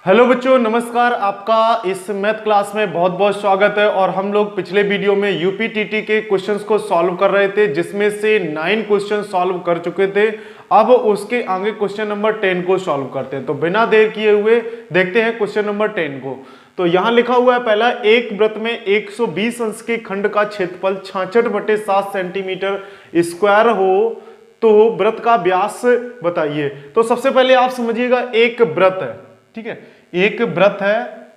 Hello बच्चों, नमस्कार। आपका इस मैथ क्लास में बहुत बहुत स्वागत है। और हम लोग पिछले वीडियो में यूपीटीटी के क्वेश्चंस को सॉल्व कर रहे थे, जिसमें से 9 क्वेश्चन सॉल्व कर चुके थे। अब उसके आगे क्वेश्चन नंबर 10 को सॉल्व करते हैं। तो बिना देर किए हुए देखते हैं क्वेश्चन नंबर 10 को। तो यहां लिखा हुआ है, पहला, एक वृत्त में 120 अंश के खंड का क्षेत्रफल 66/7 सेंटीमीटर स्क्वायर हो तो वृत्त का व्यास बताइए। तो सबसे पहले आप समझिएगा, एक वृत्त है, ठीक है, एक वृत्त है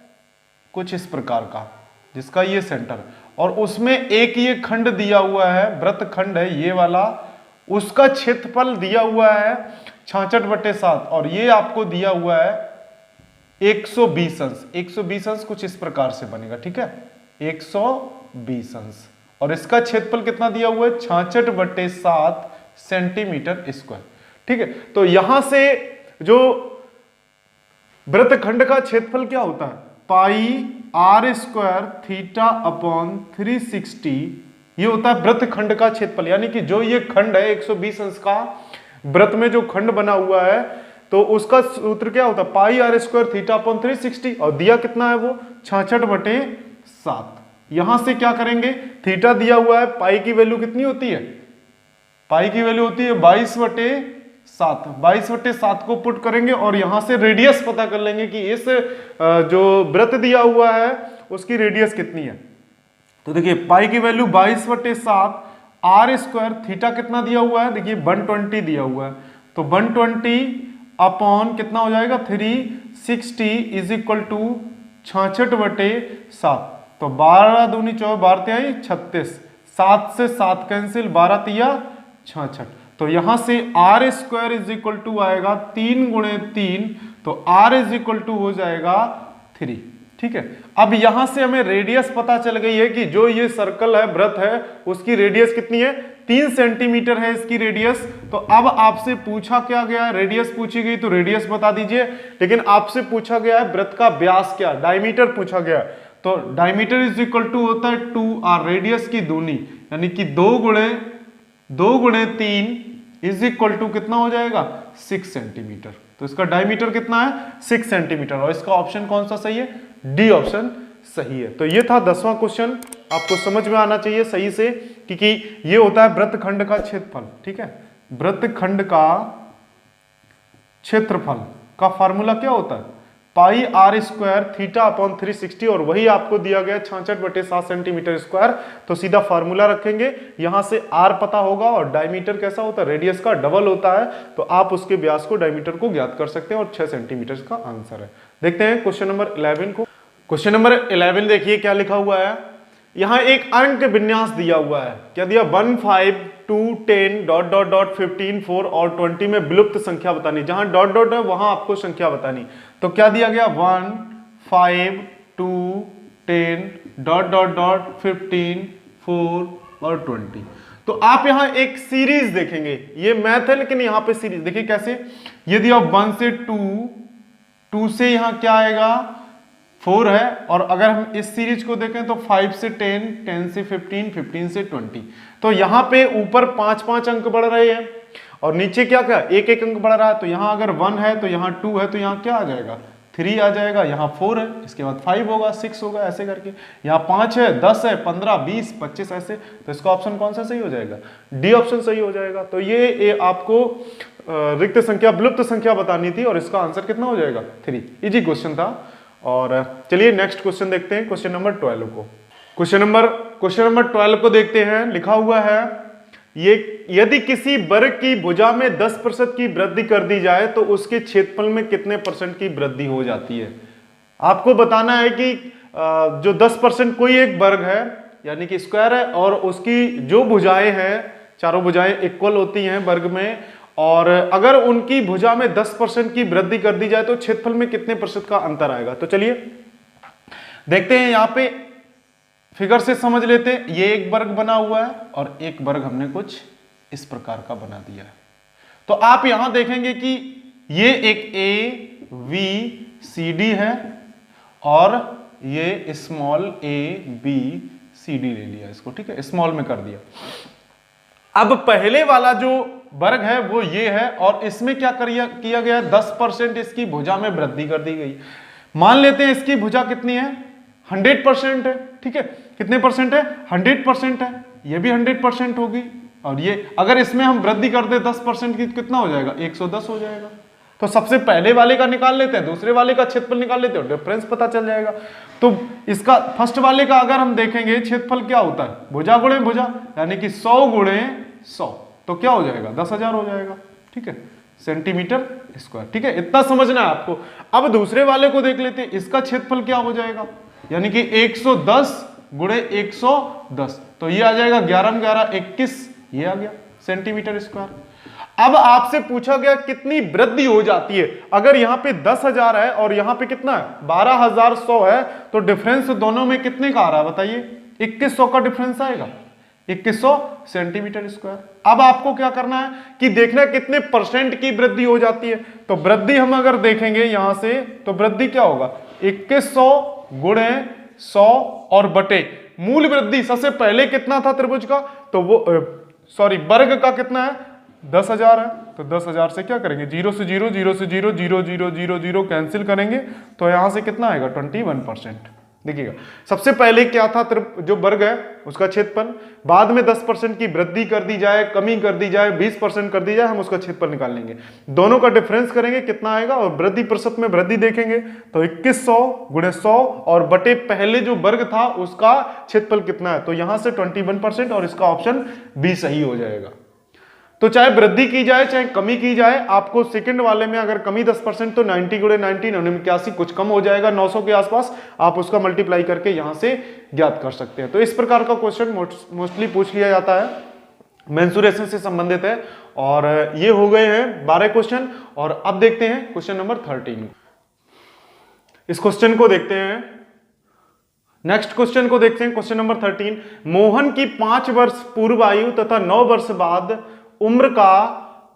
कुछ इस प्रकार का, जिसका ये सेंटर, और उसमें एक ये खंड दिया हुआ है, वृत्त खंड है ये वाला, उसका क्षेत्रफल दिया हुआ है 66/7, और ये आपको दिया हुआ है 120 अंश। 120 अंश कुछ इस प्रकार से बनेगा, ठीक है, 120 अंश, और इसका क्षेत्रफल कितना दिया हुआ है, 66/7 सेंटीमीटर स्क्वायर, ठीक है। तो यहां से जो वृत्तखंड का क्षेत्रफल क्या होता है, पाई आर स्क्वायर थीटा अपॉन 360, ये होता है वृत्तखंड का क्षेत्रफल। यानी कि जो ये खंड है 120 अंश का, वृत्त में जो खंड बना हुआ है, तो उसका सूत्र क्या होता है, पाई आर स्क्वायर थीटा अपॉन 360, और दिया कितना है वो 66/7। यहां से क्या करेंगे, थीटा दिया हुआ है, पाई की वैल्यू कितनी होती है, पाई की वैल्यू होती है 22/7। 22/7 को पुट करेंगे और यहां से रेडियस पता कर लेंगे कि इस जो वृत्त दिया हुआ है उसकी रेडियस कितनी है। तो देखिए, पाई की वैल्यू 22/7, आर स्क्वायर, थीटा कितना दिया हुआ है, देखिए 120 दिया हुआ है, तो 120 अपॉन कितना हो जाएगा 360 इज इक्वल टू 66/7। तो 12 दूनी 24, 12 तिहाई 36, 7 से 7 कैंसिल, 12 तिया 66। तो यहां से R square is equal to आएगा 3 × 3, तो आर इज इक्वल टू हो जाएगा 3, ठीक है। अब यहां से हमें रेडियस पता चल गई है कि जो ये सर्कल है, वृत्त है, उसकी रेडियस कितनी है, 3 सेंटीमीटर है इसकी रेडियस। तो अब आपसे पूछा क्या गया है, रेडियस पूछी गई तो रेडियस बता दीजिए, लेकिन आपसे पूछा गया है वृत्त का व्यास क्या, डायमीटर पूछा गया है। तो डायमीटर इज इक्वल टू होता है 2r, रेडियस की दूनी, यानी कि 2 × 3 इज इक्वल टू कितना हो जाएगा 6 सेंटीमीटर। तो इसका डायमीटर कितना है 6 सेंटीमीटर, और इसका ऑप्शन कौन सा सही है, डी ऑप्शन सही है। तो ये था 10वां क्वेश्चन, आपको समझ में आना चाहिए सही से, क्योंकि ये होता है वृत्तखंड का क्षेत्रफल, ठीक है। वृत्तखंड का क्षेत्रफल का फार्मूला क्या होता है, पाई आर स्क्वायर थीटा अपॉन 360, और वही आपको दिया गया 66/7 सेंटीमीटर स्क्वायर। तो सीधा फार्मूला रखेंगे, यहां से आर पता होगा, और डायमीटर कैसा होता है, रेडियस का डबल होता है, तो आप उसके व्यास को, डायमीटर को ज्ञात कर सकते हैं, और 6 सेंटीमीटर का आंसर है। देखते हैं क्वेश्चन नंबर 11 को। क्वेश्चन नंबर 11 देखिए क्या लिखा हुआ है, यहां एक अंक विन्यास दिया हुआ है, क्या दिया, 1 5 2 10 ... 15 4 और 20 में विलुप्त संख्या बतानी। जहां डॉट डॉट है वहां आपको संख्या बतानी। तो क्या दिया गया, 1 5 2 10 ... 15 4 और 20। तो आप यहां एक सीरीज देखेंगे, ये मैथ है लेकिन यहां पे सीरीज देखिए कैसे, ये दिया 1 से 2 से यहां क्या आएगा 4 है, और अगर हम इस सीरीज को देखें तो 5 से 10 10 से 15 15 से 20। तो यहां पे ऊपर 5 अंक बढ़ रहे हैं, और नीचे क्या क्या एक अंक बढ़ रहा है। तो यहां अगर 1 है तो यहां 2 है, तो यहां क्या आ जाएगा 3 आ जाएगा, यहां 4 है, इसके बाद 5 होगा, 6 होगा, ऐसे करके यहाँ 5 है, 10 है, 15 20 25 ऐसे। तो इसका ऑप्शन कौन सा सही हो जाएगा, डी ऑप्शन सही हो जाएगा। तो ये आपको रिक्त संख्या, विलुप्त संख्या बतानी थी, और इसका आंसर कितना हो जाएगा 3। इजी क्वेश्चन था। और चलिए नेक्स्ट क्वेश्चन देखते हैं, क्वेश्चन नंबर 12 को। क्वेश्चन नंबर 12 को देखते हैं, लिखा हुआ है, ये यदि किसी वर्ग की भुजा में 10% की वृद्धि कर दी जाए तो उसके क्षेत्रफल में कितने % की वृद्धि हो जाती है। आपको बताना है कि जो 10% कोई एक वर्ग है, यानी कि स्क्वायर है, और उसकी जो भुजाएं हैं, चारों भुजाएं इक्वल होती हैं वर्ग में, और अगर उनकी भुजा में 10% की वृद्धि कर दी जाए तो क्षेत्रफल में कितने % का अंतर आएगा। तो चलिए देखते हैं, यहां पे फिगर से समझ लेते हैं। ये एक वर्ग बना हुआ है, और एक वर्ग हमने कुछ इस प्रकार का बना दिया है। तो आप यहां देखेंगे कि ये एक ए बी सी डी है, और ये small A B C D ले लिया इसको, ठीक है, स्मॉल में कर दिया। अब पहले वाला जो वर्ग है वो ये है, और इसमें क्या किया गया, 10% इसकी भुजा में वृद्धि कर दी गई। मान लेते हैं इसकी भुजा कितनी है, 100% है, ठीक है, कितने परसेंट है, 100% है, ये भी 100% होगी, और ये अगर इसमें हम वृद्धि कर दे 10% की, कितना हो जाएगा, 110 हो जाएगा। तो सबसे पहले वाले का निकाल लेते हैं, दूसरे वाले का क्षेत्रफल निकाल लेते हैं, डिफरेंस पता चल जाएगा। तो इसका फर्स्ट वाले का अगर हम देखेंगे क्षेत्रफल क्या होता है, भुजा गुणे भुजा, यानी कि 100 गुणे 100, तो क्या हो जाएगा, 10,000 हो जाएगा, ठीक है, सेंटीमीटर स्क्वायर, ठीक है, इतना समझना है आपको। अब दूसरे वाले को देख लेते हैं, इसका क्षेत्रफल क्या हो जाएगा, यानी कि 110 गुणे 110, तो ये आ जाएगा 11 11 21, ये आ गया सेंटीमीटर स्क्वायर। अब आपसे पूछा गया कितनी वृद्धि हो जाती है, अगर यहां पे 10,000 है और यहां पे कितना है 12,100 है, तो डिफरेंस दोनों में कितने का आ रहा है बताइए, 2100 का डिफरेंस आएगा, 2100 सेंटीमीटर स्क्वायर। अब आपको क्या करना है कि देखना है कितने परसेंट की वृद्धि हो जाती है। तो वृद्धि हम अगर देखेंगे यहां से, तो वृद्धि क्या होगा, 2100 गुणे 100 और बटे मूल वृद्धि सबसे पहले कितना था त्रिभुज का, तो वो वर्ग का कितना है 10,000 है, तो 10,000 से क्या करेंगे, 0 से 0 0 से 0 0 0 0 0 कैंसिल करेंगे, तो यहां से कितना आएगा 21%। देखिएगा सबसे पहले क्या था, जो वर्ग है उसका क्षेत्रफल, बाद में 10% की वृद्धि कर दी जाए, कमी कर दी जाए, 20% कर दी जाए, हम उसका क्षेत्रफल निकाल लेंगे, दोनों का डिफरेंस करेंगे कितना आएगा, और वृद्धि प्रतिशत में वृद्धि देखेंगे तो 2100 गुणे 100 और बटे पहले जो वर्ग था उसका क्षेत्रफल कितना है, तो यहां से 21%, और इसका ऑप्शन बी सही हो जाएगा। तो चाहे वृद्धि की जाए चाहे कमी की जाए, आपको सेकंड वाले में अगर कमी 10% तो 90 गुणे 90 89, कुछ कम हो जाएगा 900 के आसपास, आप उसका मल्टीप्लाई करके यहां से ज्ञात कर सकते हैं। तो इस प्रकार का क्वेश्चन मोस्टली पूछ लिया जाता है, मेंसुरेशन से संबंधित है। और ये हो गए हैं 12 क्वेश्चन, और अब देखते हैं क्वेश्चन नंबर 13। इस क्वेश्चन को देखते हैं, नेक्स्ट क्वेश्चन को देखते हैं, क्वेश्चन नंबर 13। मोहन की 5 वर्ष पूर्व आयु तथा 9 वर्ष बाद उम्र का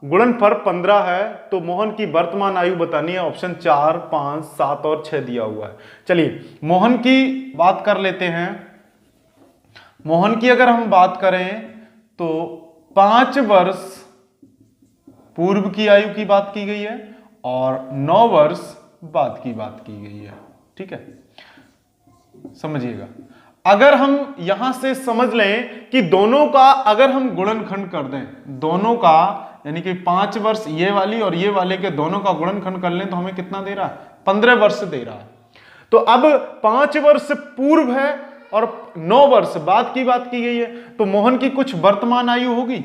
गुणनफल 15 है, तो मोहन की वर्तमान आयु बतानी है। ऑप्शन 4, 5, 7 और 6 दिया हुआ है। चलिए मोहन की बात कर लेते हैं। मोहन की अगर हम बात करें तो 5 वर्ष पूर्व की आयु की बात की गई है और 9 वर्ष बाद की बात की गई है, ठीक है, समझिएगा। अगर हम यहां से समझ लें कि दोनों का अगर हम गुणनखंड कर दें, दोनों का यानी कि 5 वर्ष ये वाली और ये वाले के दोनों का गुणनखंड कर लें, तो हमें कितना दे रहा है, 15 वर्ष दे रहा है। तो अब 5 वर्ष पूर्व है और 9 वर्ष बाद की बात की गई है, तो मोहन की कुछ वर्तमान आयु होगी।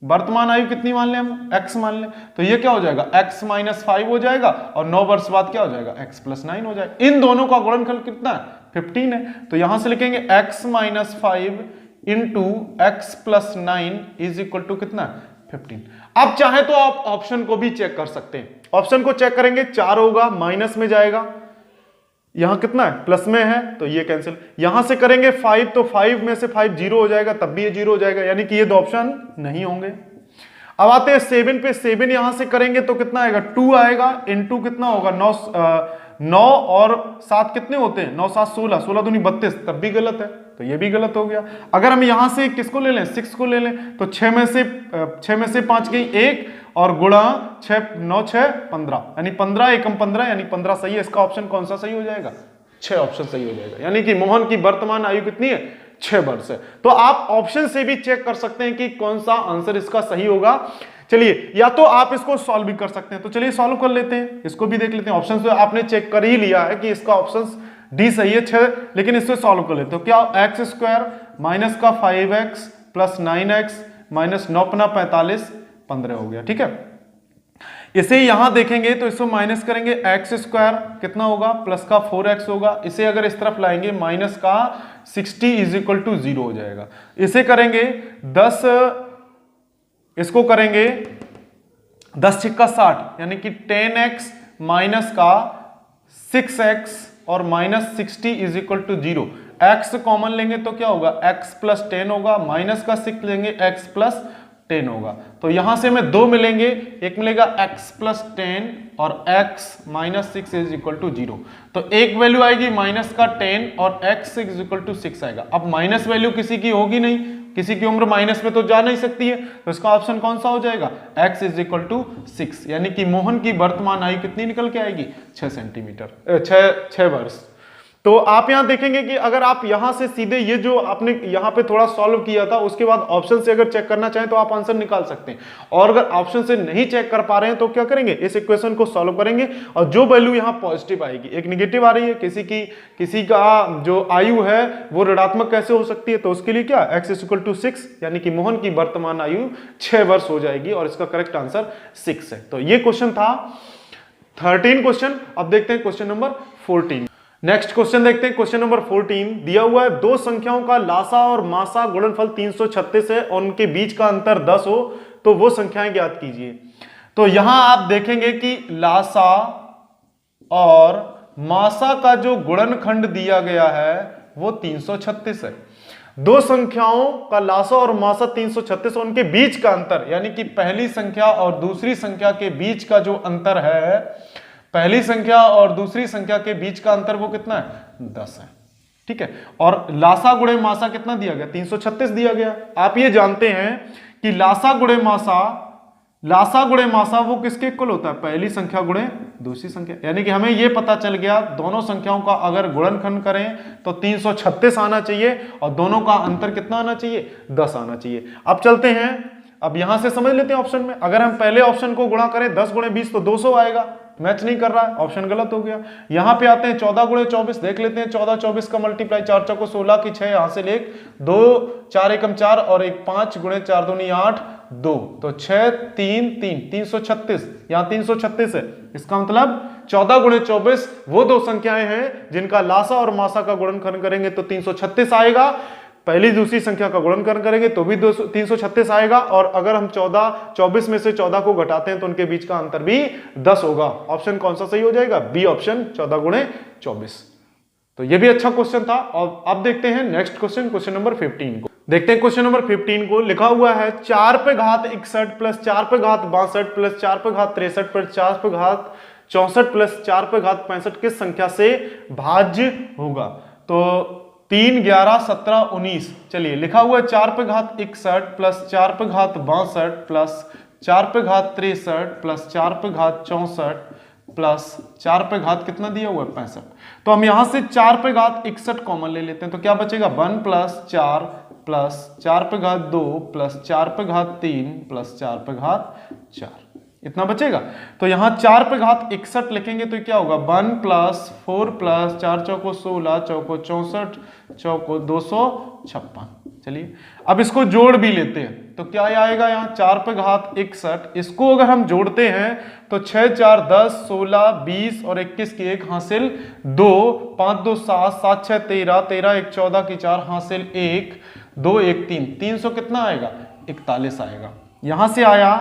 वर्तमान आयु कितनी मान लें हम, x मान लें, तो ये क्या हो जाएगा, x - 5 हो जाएगा, और 9 वर्ष बाद क्या हो जाएगा, x + 9 हो जाएगा। इन दोनों का गुणनफल कितना है, 15 है, तो यहां से लिखेंगे x - 5 into x + 9 is equal to कितना, 15। अब चाहे तो आप ऑप्शन को भी चेक कर सकते हैं। ऑप्शन को चेक करेंगे, 4 होगा, माइनस में जाएगा, यहां कितना है, प्लस में है, तो ये कैंसिल। यहां से करेंगे 5, तो 5 में से 5 0 हो जाएगा, तब भी ये 0 हो जाएगा, यानी कि ये दो ऑप्शन नहीं होंगे। अब आते हैं 7 पे, 7 यहां से करेंगे तो कितना आएगा, 2 आएगा, इनटू कितना होगा, 9 और 7 कितने होते हैं, 9 7 16, 16 दूनी 32, तब भी गलत है, तो ये भी गलत हो गया। अगर हम यहां से किसको ले लें, 6 को ले लें, तो 6 में से 5 गई 1 और गुणा 6 9 6 15, यानी 15 एकम 15, यानी 15 सही है। इसका ऑप्शन कौन सा सही हो जाएगा, 6 ऑप्शन सही हो जाएगा, यानी कि मोहन की वर्तमान आयु कितनी है, 6 वर्ष है। तो आप ऑप्शन से भी चेक कर सकते हैं कि कौन सा आंसर इसका सही होगा। चलिए, या तो आप इसको सॉल्व भी कर सकते हैं, तो चलिए सॉल्व कर लेते हैं, इसको भी देख लेते हैं। ऑप्शन से आपने चेक कर ही लिया है कि इसका ऑप्शन डी सही है 6, लेकिन इससे सॉल्व कर लेते हो। क्या, x² माइनस का 5x प्लस 9x माइनस 9 × 45 15 हो गया, ठीक है। इसे यहां देखेंगे तो इसको माइनस करेंगे, x² कितना होगा, प्लस का 4x होगा, इसे अगर इस तरफ लाएंगे माइनस का 60 इज इक्वल टू 0 हो जाएगा। इसे करेंगे 10, इसको करेंगे 10 × 60, यानी कि 10x माइनस का 6x और minus 60 is equal to 0। x common लेंगे तो क्या होगा, x + 10 होगा, माइनस का 6 लेंगे x + 10 होगा। तो यहां से हमें 2 मिलेंगे, एक मिलेगा x + 10 और x - 6 इज इक्वल टू 0। तो एक वैल्यू आएगी माइनस का 10 और x इज इक्वल टू 6 आएगा। अब माइनस वैल्यू किसी की होगी नहीं, किसी की उम्र माइनस में तो जा नहीं सकती है, तो इसका ऑप्शन कौन सा हो जाएगा, x इज इक्वल टू 6, यानी कि मोहन की वर्तमान आयु कितनी निकल के आएगी, 6 सेंटीमीटर, 6 वर्ष। तो आप यहां देखेंगे कि अगर आप यहां से सीधे ये जो आपने यहां पे थोड़ा सॉल्व किया था उसके बाद ऑप्शन से अगर चेक करना चाहें तो आप आंसर निकाल सकते हैं, और अगर ऑप्शन से नहीं चेक कर पा रहे हैं तो क्या करेंगे, इस इक्वेशन को सॉल्व करेंगे और जो वैल्यू यहां पॉजिटिव आएगी, एक नेगेटिव आ रही है, किसी का जो आयु है वो ऋणात्मक कैसे हो सकती है, तो उसके लिए क्या x इज इक्वल टू 6, यानी कि मोहन की वर्तमान आयु 6 वर्ष हो जाएगी और इसका करेक्ट आंसर 6 है। तो ये क्वेश्चन था 13 क्वेश्चन। अब देखते हैं क्वेश्चन नंबर 14। नेक्स्ट क्वेश्चन देखते हैं, क्वेश्चन नंबर 14 दिया हुआ है दो संख्याओं का लासा और मासा गुणनफल 336 है और उनके बीच का अंतर 10 हो तो वो संख्याएं ज्ञात कीजिए। तो यहां आप देखेंगे कि लासा और मासा का जो गुणनखंड दिया गया है वो 336 है। दो संख्याओं का लासा और मासा 336 और उनके बीच का अंतर, यानी कि पहली संख्या और दूसरी संख्या के बीच का जो अंतर है, पहली संख्या और दूसरी संख्या के बीच का अंतर वो कितना है, 10 है। ठीक है, और लासा गुणे मासा कितना दिया गया, 336 दिया गया। आप ये जानते हैं कि लासा गुणे मासा वो किसके इक्वल होता है, पहली संख्या गुणे दूसरी संख्या, यानी कि हमें ये पता चल गया दोनों संख्याओं का अगर गुणनखंड करें तो 336 आना चाहिए और दोनों का अंतर कितना आना चाहिए, 10 आना चाहिए। अब चलते हैं, अब यहां से समझ लेते हैं ऑप्शन में, अगर हम पहले ऑप्शन को गुणा करें 10 गुणे 20 तो 200 आएगा, मैच नहीं कर रहा है, ऑप्शन गलत हो गया। यहां पे आते हैं 14 गुणे 24, देख लेते हैं 14 24 का मल्टीप्लाई, 4 चौको 16 की 6 यहां से 1 2 4 एकम 4 और 1 5 गुणे 4 दूनी 8 2, तो 6 3 3 336, यहां 336 है। इसका मतलब 14 गुणे 24 वो दो संख्याएं हैं जिनका लासा और मासा का गुणनखंड करेंगे तो 336 आएगा, पहली दूसरी संख्या का गुणनखंड करेंगे तो भी 336 आएगा, और अगर हम 24 में से 14 को घटाते हैं तो उनके बीच का अंतर भी 10 होगा। ऑप्शन कौन सा सही हो जाएगा, बी ऑप्शन 14 गुणे 24। तो ये भी अच्छा क्वेश्चन था। और अब देखते हैं नेक्स्ट क्वेश्चन, क्वेश्चन नंबर 15 को देखते हैं। क्वेश्चन नंबर 15 को लिखा हुआ है 4 पे घात 61 प्लस 4 पे घात 62 प्लस 4 पे घात 63 प्लस 4 पे घात 64 प्लस 4 पे घात 65 किस संख्या से भाज्य होगा। तो 3 11 17 19, चलिए लिखा हुआ है 4 पे घात 61 प्लस 4 पे घात 62 प्लस 4 पे घात 63 प्लस 4 पे घात 64 प्लस 4 पे घात कितना दिया हुआ है 65। तो हम यहां से 4 पे घात 61 कॉमन ले लेते हैं, तो क्या बचेगा 1 प्लस 4 प्लस 4 पे घात 2 प्लस 4 पे घात 3 प्लस 4 पे घात 4, इतना बचेगा। तो यहां 4 पे घात 61 लिखेंगे तो क्या होगा 1 प्लस 4 प्लस 4 चौको 16 चौको 64 चौको 256। चलिए अब इसको जोड़ भी लेते हैं, तो क्या आएगा यहाँ 4 पे घात 61, इसको अगर हम जोड़ते हैं तो 6 4 10 16 20 और 21 की 1 हासिल 2 5 2 7 7 6 13 13 1 14 की 4 हासिल 1 2 1 3 300 कितना आएगा 41 आएगा। यहां से आया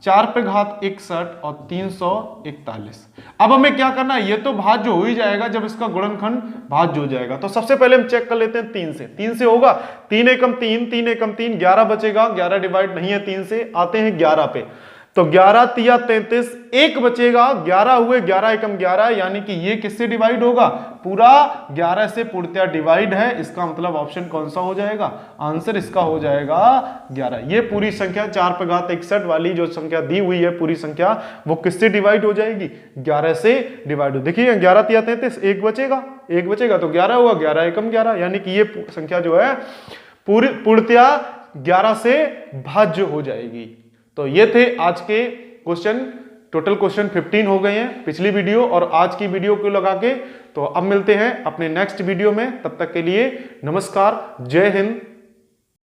4 पे घात 61 और 341। अब हमें क्या करना है, ये तो भाज्य हो ही जाएगा जब इसका गुणनखंड भाज्य हो जाएगा। तो सबसे पहले हम चेक कर लेते हैं 3 से होगा, 3 एकम 3 3 एकम 3 11 बचेगा, 11 डिवाइड नहीं है 3 से, आते हैं 11 पे, तो 11 तिया 33 1 बचेगा, 11 हुए 11 एकम 11, यानी कि ये किससे डिवाइड होगा, पूरा 11 से पूर्णतया डिवाइड है। इसका मतलब ऑप्शन कौन सा हो जाएगा, आंसर इसका हो जाएगा 11। ये पूरी संख्या 4 पे घात 61 वाली जो संख्या दी हुई है पूरी संख्या, वो किससे डिवाइड हो जाएगी, 11 से डिवाइड हो। देखिए 11 तिया 33 1 बचेगा तो 11 हुआ, 11 एकम 11, यानी कि ये संख्या जो है पूर्णतया 11 से भाज्य हो जाएगी। तो ये थे आज के क्वेश्चन, टोटल क्वेश्चन 15 हो गए हैं पिछली वीडियो और आज की वीडियो को लगा के। तो अब मिलते हैं अपने नेक्स्ट वीडियो में, तब तक के लिए नमस्कार, जय हिंद।